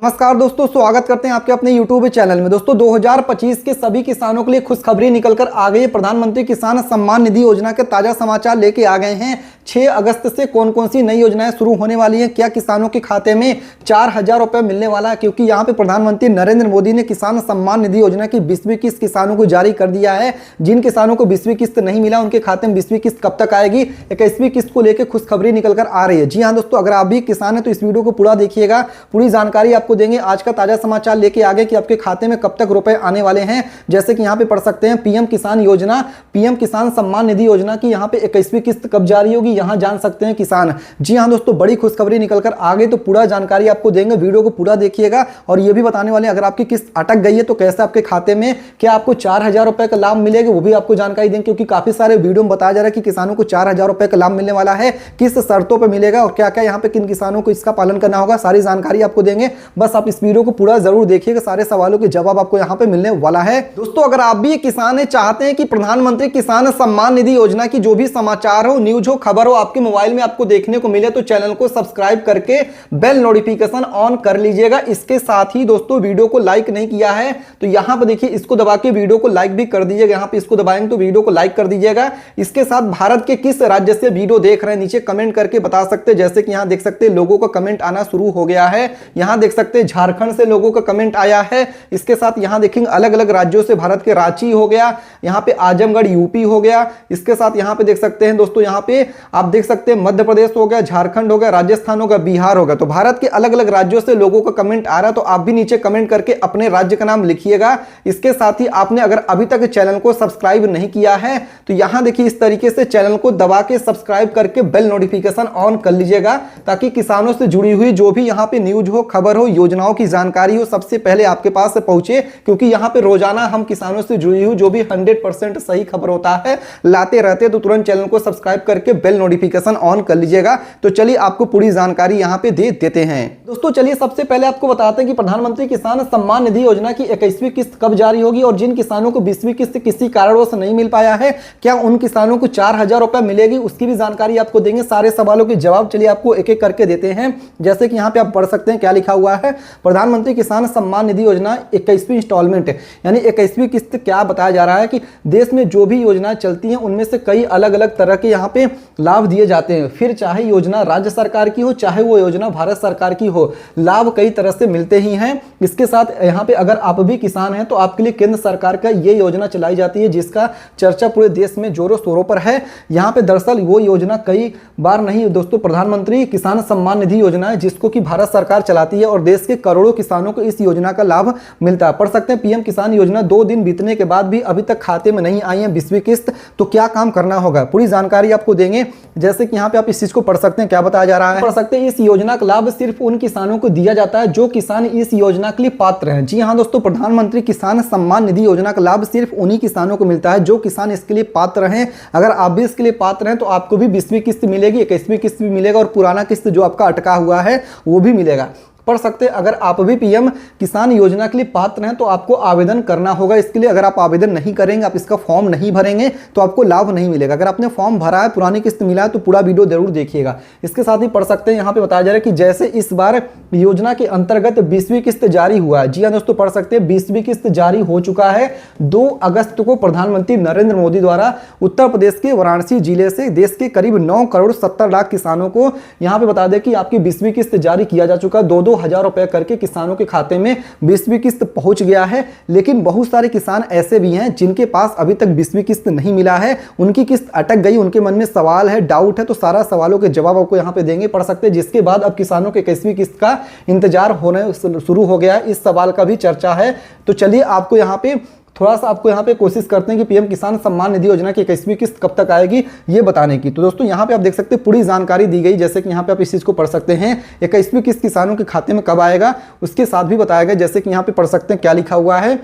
नमस्कार दोस्तों, स्वागत करते हैं आपके अपने YouTube चैनल में। दोस्तों 2025 के सभी किसानों के लिए खुशखबरी निकलकर आ गई है। प्रधानमंत्री किसान सम्मान निधि योजना के ताजा समाचार लेके आ गए हैं। 6 अगस्त से कौन कौन सी नई योजनाएं शुरू होने वाली हैं, क्या किसानों के खाते में 4,000 रुपए मिलने वाला है, क्योंकि यहाँ पे प्रधानमंत्री नरेंद्र मोदी ने किसान सम्मान निधि योजना की 20वीं किस्त किसानों को जारी कर दिया है। जिन किसानों को 20वीं किस्त नहीं मिला उनके खाते में 20वीं किस्त कब तक आएगी, 21वीं किस्त को लेकर खुशखबरी निकलकर आ रही है। जी हाँ दोस्तों, अगर आप भी किसान है तो इस वीडियो को पूरा देखिएगा, पूरी जानकारी आपको देंगे। आज का ताजा समाचार लेके आगे कि आपके खाते में कब तक रुपए आने वाले हैं। जैसे कि यहाँ पे पढ़ सकते हैं पीएम किसान योजना, पीएम किसान सम्मान निधि योजना की यहाँ पे 21वीं किस्त कब जारी होगी, यहाँ जान सकते हैं किसान। जी हाँ दोस्तों, बड़ी खुशखबरी निकलकर आ गई, तो पूरा जानकारी आपको देंगे, वीडियो को पूरा देखिएगा। और ये भी बताने वाले अगर आपकी किस्त अटक गई है तो कैसे आपके खाते में क्या आपको 4,000 रुपए का लाभ मिलेगा, वो भी आपको जानकारी देंगे। क्योंकि काफी सारे वीडियो में बताया जा रहा है कि किसानों को 4,000 रुपए का लाभ मिलने वाला है, किस शर्तों पर मिलेगा और क्या क्या यहाँ पे किन किसानों को इसका पालन करना होगा, सारी जानकारी आपको देंगे। बस आप इस वीडियो को पूरा जरूर देखिएगा, सारे सवालों के जवाब आपको यहाँ पे मिलने वाला है। दोस्तों अगर आप भी किसान है, चाहते हैं कि प्रधानमंत्री किसान सम्मान निधि योजना की जो भी समाचार हो, न्यूज हो, खबर हो, आपके मोबाइल में आपको देखने को मिले, तो चैनल को सब्सक्राइब करके बेल नोटिफिकेशन ऑन कर लीजिएगा। इसके साथ ही दोस्तों वीडियो को लाइक नहीं किया है तो यहां पर देखिए, इसको दबा के वीडियो को लाइक भी कर दीजिएगा। यहां पे इसको दबाएंगे तो वीडियो को लाइक कर दीजिएगा। इसके साथ भारत के किस राज्य से वीडियो देख रहे हैं नीचे कमेंट करके बता सकते हैं। जैसे कि यहां देख सकते हैं लोगों का कमेंट आना शुरू हो गया है। यहां देख सकते हैं झारखंड से लोगों का कमेंट आया है। इसके साथ यहां देखेंगे अलग अलग राज्यों से, भारत के रांची हो गया, यहां पे आजमगढ़ यूपी हो गया। इसके साथ यहां पे देख सकते हैं दोस्तों, यहां पे आप देख सकते हैं मध्य प्रदेश हो गया, झारखंड हो गया, राजस्थान हो गया, बिहार हो गया। तो भारत के अलग अलग राज्यों से लोगों का कमेंट आ रहा है, तो आप भी नीचे कमेंट करके अपने राज्य का नाम लिखिएगा। इसके साथ ही आपने अगर अभी तक चैनल को सब्सक्राइब नहीं किया है तो यहां देखिए इस तरीके से चैनल को दबा के सब्सक्राइब करके बेल नोटिफिकेशन ऑन कर लीजिएगा, ताकि किसानों से जुड़ी हुई जो भी यहां पे न्यूज हो, खबर हो, योजनाओं की जानकारी हो, सबसे पहले आपके पास पहुंचे। क्योंकि यहां पे रोजाना हम किसानों से जुड़ी हुई जो भी 100% सही खबर होता है लाते रहते, तो तुरंत चैनल को सब्सक्राइब करके बेल नोटिफिकेशन ऑन कर लीजिएगा। तो चलिए आपको पूरी जानकारी यहां पे दे देते हैं। दोस्तों चलिए सबसे पहले आपको बताते हैं कि प्रधानमंत्री किसान सम्मान निधि योजना की 21वीं किस्त कब जारी होगी, और जिन किसानों को 20वीं किस्त किसी कारणवश नहीं मिल पाया है, क्या उन किसानों को 4,000 रुपए मिलेगी, उसकी भी जानकारी आपको देंगे। सारे सवालों के जवाब चलिए आपको एक एक करके देते हैं। जैसे कि यहां पे आप पढ़ सकते हैं क्या लिखा हुआ है, प्रधानमंत्री किसान सम्मान निधि योजना 21वीं इंस्टॉलमेंट, यानी 21वीं किस्त। क्या बताया जा रहा है कि देश में जो भी योजनाएं चलती हैं उनमें से कई अलग अलग तरह के यहाँ पे लाभ दिए जाते हैं। फिर चाहे योजना राज्य सरकार की हो, चाहे वो योजना भारत सरकार की हो, लाभ कई तरह से मिलते ही हैं। इसके साथ यहाँ पे अगर आप भी किसान हैं तो आपके लिए केंद्र सरकार का ये योजना चलाई जाती है, जिसका चर्चा पूरे देश में जोरों शोरों पर है। यहाँ पे दरअसल वो योजना कई बार नहीं दोस्तों, प्रधानमंत्री किसान सम्मान निधि योजना है, जिसको कि भारत सरकार चलाती है और देश के करोड़ों किसानों को इस योजना का लाभ मिलता है। पढ़ सकते हैं पीएम किसान योजना 2 दिन बीतने के बाद भी अभी तक खाते में नहीं आई है 20वीं किस्त, तो क्या काम करना होगा, पूरी जानकारी आपको देंगे। जैसे कि यहाँ पे आप इस चीज को पढ़ सकते हैं, क्या बताया जा रहा है, पढ़ सकते हैं इस योजना का लाभ सिर्फ उन किसानों को दिया जाता है जो किसान इस योजना के लिए पात्र हैं। जी हाँ दोस्तों, प्रधानमंत्री किसान सम्मान निधि योजना का लाभ सिर्फ उन्हीं किसानों को मिलता है जो किसान इसके लिए पात्र हैं। अगर आप भी इसके लिए पात्र हैं तो आपको भी 20वीं किस्त मिलेगी, 21वीं किस्त भी मिलेगा, और पुराना किस्त जो आपका अटका हुआ है वो भी मिलेगा। पढ़ सकते हैं अगर आप भी पीएम किसान योजना के लिए पात्र हैं तो आपको आवेदन करना होगा। इसके लिए अगर आप आवेदन नहीं करेंगे, आप इसका फॉर्म नहीं भरेंगे तो आपको लाभ नहीं मिलेगा। अगर आपने फॉर्म भरा है, पुरानी किस्त मिला है, तो पूरा वीडियो जरूर देखिएगा। इसके साथ ही पढ़ सकते हैं यहाँ पे बताया जा रहा है कि जैसे इस बार योजना के अंतर्गत 20वीं किस्त जारी हुआ है। जी हाँ दोस्तों, पढ़ सकते हैं 20वीं किस्त जारी हो चुका है। 2 अगस्त को प्रधानमंत्री नरेंद्र मोदी द्वारा उत्तर प्रदेश के वाराणसी जिले से देश के करीब 9 करोड़ 70 लाख किसानों को यहाँ पे बता दें कि आपकी 20वीं किस्त जारी किया जा चुका है। 2,000 रुपए करके किसानों के खाते में 20वीं किस्त पहुंच गया है। लेकिन बहुत सारे किसान ऐसे भी हैं जिनके पास अभी तक 20वीं किस्त नहीं मिला है, उनकी किस्त अटक गई, उनके मन में सवाल है, डाउट है, तो सारा सवालों के जवाब आपको यहाँ पे देंगे, पढ़ सकते हैं। जिसके बाद अब किसानों के 21वीं किस्त का इंतजार होने शुरू हो गया है, इस सवाल का भी चर्चा है। तो चलिए आपको यहाँ पे थोड़ा सा आपको यहाँ पे कोशिश करते हैं कि पीएम किसान सम्मान निधि योजना की 21वीं किस्त कब तक आएगी ये बताने की। तो दोस्तों यहाँ पे आप देख सकते हैं पूरी जानकारी दी गई। जैसे कि यहाँ पे आप इस चीज को पढ़ सकते हैं, 21वीं किस्त किसानों के खाते में कब आएगा उसके साथ भी बताया गया। जैसे कि यहाँ पे पढ़ सकते हैं क्या लिखा हुआ है,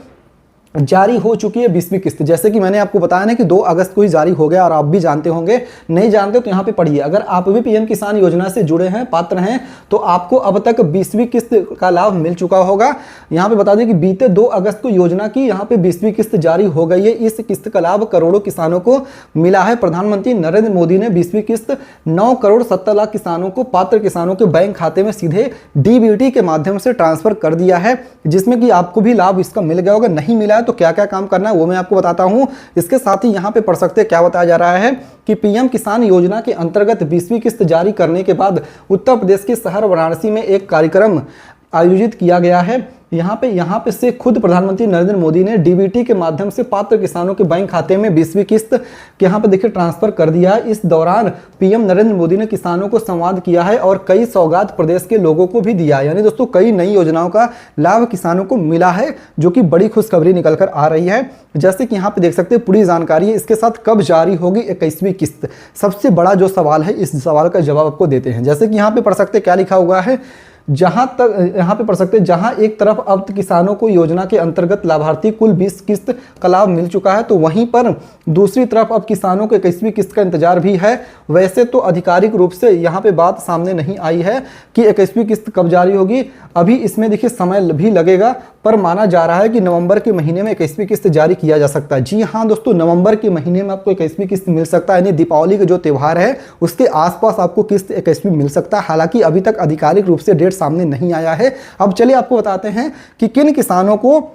जारी हो चुकी है 20वीं किस्त। जैसे कि मैंने आपको बताया ना कि 2 अगस्त को ही जारी हो गया और आप भी जानते होंगे, नहीं जानते तो यहाँ पे पढ़िए। अगर आप भी पीएम किसान योजना से जुड़े हैं, पात्र हैं, तो आपको अब तक 20वीं किस्त का लाभ मिल चुका होगा। यहाँ पे बता दें कि बीते 2 अगस्त को योजना की यहाँ पे 20वीं किस्त जारी हो गई है। इस किस्त का लाभ करोड़ों किसानों को मिला है। प्रधानमंत्री नरेंद्र मोदी ने 20वीं किस्त 9 करोड़ 70 लाख किसानों को, पात्र किसानों के बैंक खाते में सीधे डीबीटी के माध्यम से ट्रांसफर कर दिया है, जिसमें कि आपको भी लाभ इसका मिल गया होगा। नहीं मिला है तो क्या क्या काम करना है वो मैं आपको बताता हूं। इसके साथ ही यहां पे पढ़ सकते हैं क्या बताया जा रहा है कि पीएम किसान योजना के अंतर्गत 20वीं किस्त जारी करने के बाद उत्तर प्रदेश के शहर वाराणसी में एक कार्यक्रम आयोजित किया गया है। यहाँ पे से खुद प्रधानमंत्री नरेंद्र मोदी ने डीबीटी के माध्यम से पात्र किसानों के बैंक खाते में 20वीं किस्त के यहाँ पे देखिए ट्रांसफर कर दिया है। इस दौरान पीएम नरेंद्र मोदी ने किसानों को संवाद किया है और कई सौगात प्रदेश के लोगों को भी दिया है। यानी दोस्तों कई नई योजनाओं का लाभ किसानों को मिला है, जो कि बड़ी खुशखबरी निकल कर आ रही है। जैसे कि यहाँ पे देख सकते हैं पूरी जानकारी है। इसके साथ कब जारी होगी 21वीं किस्त, सबसे बड़ा जो सवाल है, इस सवाल का जवाब आपको देते हैं। जैसे कि यहाँ पे पढ़ सकते क्या लिखा हुआ है, जहां तक यहाँ पे पढ़ सकते हैं, जहां एक तरफ अब किसानों को योजना के अंतर्गत लाभार्थी कुल 20 किस्त का लाभ मिल चुका है, तो वहीं पर दूसरी तरफ अब किसानों को 21वीं किस्त का इंतजार भी है। वैसे तो आधिकारिक रूप से यहाँ पे बात सामने नहीं आई है कि 21वीं किस्त कब जारी होगी। अभी इसमें देखिए समय भी लगेगा, पर माना जा रहा है कि नवंबर के महीने में 21वीं किस्त जारी किया जा सकता है। जी हाँ दोस्तों, नवंबर के महीने में आपको 21वीं किस्त मिल सकता है। यानी दीपावली का जो त्यौहार है उसके आसपास आपको किस्त 21वीं मिल सकता है। हालांकि अभी तक आधिकारिक रूप से डेट सामने नहीं आया है। अब चलिए आपको बताते हैं कि किन किसानों को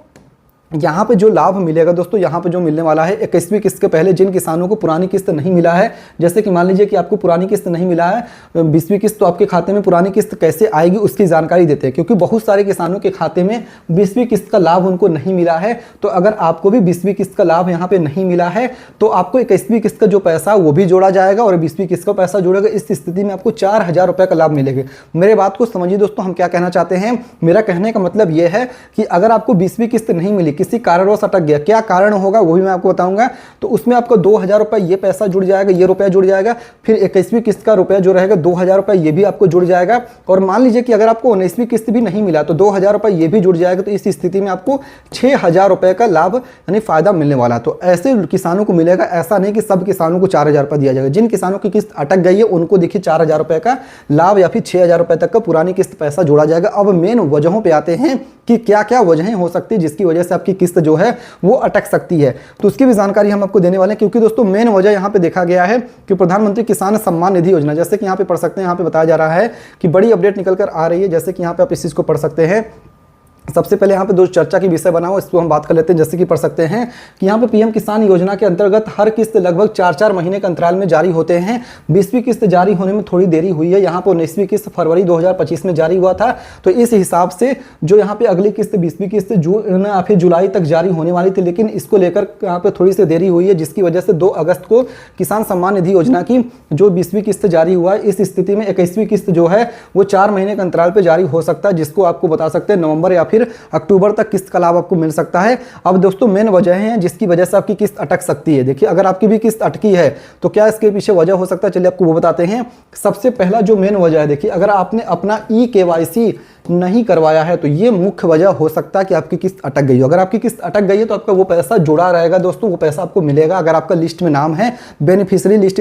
यहाँ पे जो लाभ मिलेगा। दोस्तों यहाँ पे जो मिलने वाला है 21वीं किस्त के पहले जिन किसानों को पुरानी किस्त नहीं मिला है, जैसे कि मान लीजिए कि आपको पुरानी किस्त नहीं मिला है 20वीं किस्त, तो आपके खाते में पुरानी किस्त कैसे आएगी उसकी जानकारी देते हैं, क्योंकि बहुत सारे किसानों के खाते में 20वीं किस्त का लाभ उनको नहीं मिला है। तो अगर आपको भी 20वीं किस्त का लाभ यहाँ पे नहीं मिला है तो आपको 21वीं किस्त का जो पैसा वो भी जोड़ा जाएगा और 20वीं किस्त का पैसा जोड़ेगा। इस स्थिति में आपको 4000 रुपये का लाभ मिलेगा। मेरे बात को समझिए दोस्तों, हम क्या कहना चाहते हैं। मेरा कहने का मतलब यह है कि अगर आपको 20वीं किस्त नहीं मिली, किसी कारणवश अटक गया, क्या कारण होगा वो भी मैं आपको बताऊंगा, तो उसमें आपको 2000 रुपये ये पैसा जुड़ जाएगा, ये रुपया जुड़ जाएगा। फिर 21वीं किस्त का रुपया जो रहेगा 2000 रुपये ये भी आपको जुड़ जाएगा। और मान लीजिए कि अगर आपको 19वीं किस्त भी नहीं मिला तो 2000 रुपये ये भी जुड़ जाएगा। तो इस स्थिति में आपको 6000 रुपये का लाभ यानी फायदा मिलने वाला। तो ऐसे किसानों को मिलेगा, ऐसा नहीं कि सब किसानों को 4000 रुपये दिया जाएगा। जिन किसानों की किस्त अटक गई है उनको देखिए 4000 रुपये का लाभ या फिर 6000 रुपये तक का पुरानी किस्त पैसा जोड़ा जाएगा। अब मेन वजहों पे आते हैं कि क्या क्या वजहें हो सकती है जिसकी वजह से आपकी किस्त जो है वो अटक सकती है, तो उसकी भी जानकारी हम आपको देने वाले हैं। क्योंकि दोस्तों मेन वजह यहाँ पे देखा गया है कि प्रधानमंत्री किसान सम्मान निधि योजना, जैसे कि यहाँ पे पढ़ सकते हैं, यहाँ पे बताया जा रहा है कि बड़ी अपडेट निकल कर आ रही है। जैसे कि यहाँ पे आप इस चीज को पढ़ सकते हैं। सबसे पहले यहाँ पे दो चर्चा की विषय बना हो, इसको हम बात कर लेते हैं। जैसे कि पढ़ सकते हैं कि यहाँ पे पीएम किसान योजना के अंतर्गत हर किस्त लगभग 4-4 महीने के अंतराल में जारी होते हैं। 20वीं किस्त जारी होने में थोड़ी देरी हुई है। यहाँ पर 19वीं किस्त फरवरी 2025 में जारी हुआ था, तो इस हिसाब से जो यहाँ पे अगली किस्त 20वीं किस्त जून या फिर जुलाई तक जारी होने वाली थी, लेकिन इसको लेकर यहाँ पे थोड़ी सी देरी हुई है, जिसकी वजह से 2 अगस्त को किसान सम्मान निधि योजना की जो 20वीं किस्त जारी हुआ है, इस स्थिति में 21वीं किस्त जो है वो 4 महीने के अंतराल पर जारी हो सकता है, जिसको आपको बता सकते हैं नवंबर या फिर अक्टूबर तक किस्त का लाभ आपको मिल सकता है। अब दोस्तों मेन वजह है जिसकी वजह से आपकी किस्त अटक सकती है। देखिए अगर आपकी भी किस्त अटकी है तो क्या इसके पीछे वजह हो सकता है, चलिए आपको वो बताते हैं। सबसे पहला जो मेन वजह है, देखिए अगर आपने अपना ई-केवाईसी नहीं करवाया है तो ये मुख्य वजह हो सकता है कि आपकी किस्त अटक गई हो। अगर आपकी किस्त अटक गई है तो आपका वो पैसा जुड़ा रहेगा दोस्तों, वो पैसा आपको मिलेगा अगर आपका लिस्ट में नाम है। बेनिफिशियरी लिस्ट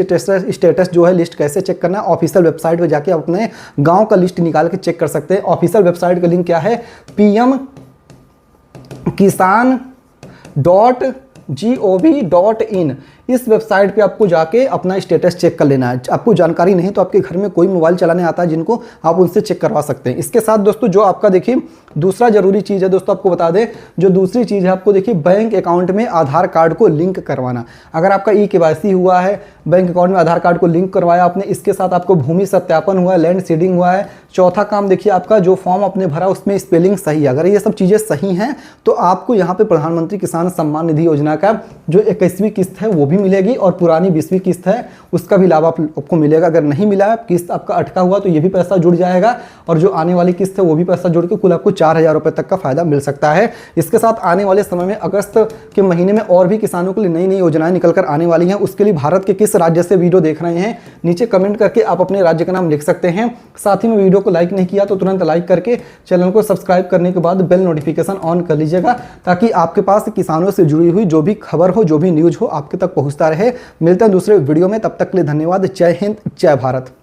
स्टेटस जो है, लिस्ट कैसे चेक करना है, ऑफिशियल वेबसाइट पर जाके अपने गाँव का लिस्ट निकाल के चेक कर सकते हैं। ऑफिशियल वेबसाइट का लिंक क्या है, pmkisan.gov.in। इस वेबसाइट पे आपको जाके अपना स्टेटस चेक कर लेना है। आपको जानकारी नहीं तो आपके घर में कोई मोबाइल चलाने आता है जिनको, आप उनसे चेक करवा सकते हैं। इसके साथ दोस्तों जो आपका देखिए दूसरा जरूरी चीज़ है दोस्तों, आपको बता दें जो दूसरी चीज़ है, आपको देखिए बैंक अकाउंट में आधार कार्ड को लिंक करवाना। अगर आपका ई-केवाईसी हुआ है, बैंक अकाउंट में आधार कार्ड को लिंक करवाया आपने, इसके साथ आपको भूमि सत्यापन हुआ है, लैंड सीडिंग हुआ है, चौथा काम देखिए आपका जो फॉर्म आपने भरा उसमें स्पेलिंग सही है, अगर ये सब चीज़ें सही हैं तो आपको यहाँ पे प्रधानमंत्री किसान सम्मान निधि योजना का जो 21वीं किस्त है वो भी मिलेगी और पुरानी 20वीं किस्त है उसका भी लाभ आपको मिलेगा। अगर नहीं मिला है, किस्त आपका अटका हुआ, तो ये भी पैसा जुड़ जाएगा और जो आने वाली किस्त है वो भी पैसा जुड़ के कुल आपको 4,000 रुपये तक का फायदा मिल सकता है। इसके साथ आने वाले समय में अगस्त के महीने में और भी किसानों के लिए नई नई योजनाएं निकल कर आने वाली हैं। उसके लिए भारत के किस राज्य से वीडियो देख रहे हैं नीचे कमेंट करके आप अपने राज्य का नाम लिख सकते हैं। साथ ही में वीडियो को लाइक नहीं किया तो तुरंत लाइक करके चैनल को सब्सक्राइब करने के बाद बेल नोटिफिकेशन ऑन कर लीजिएगा, ताकि आपके पास किसानों से जुड़ी हुई जो भी खबर हो, जो भी न्यूज हो, आपके तक पहुंचता रहे। मिलते हैं दूसरे वीडियो में, तब तक के लिए धन्यवाद। जय हिंद, जय भारत।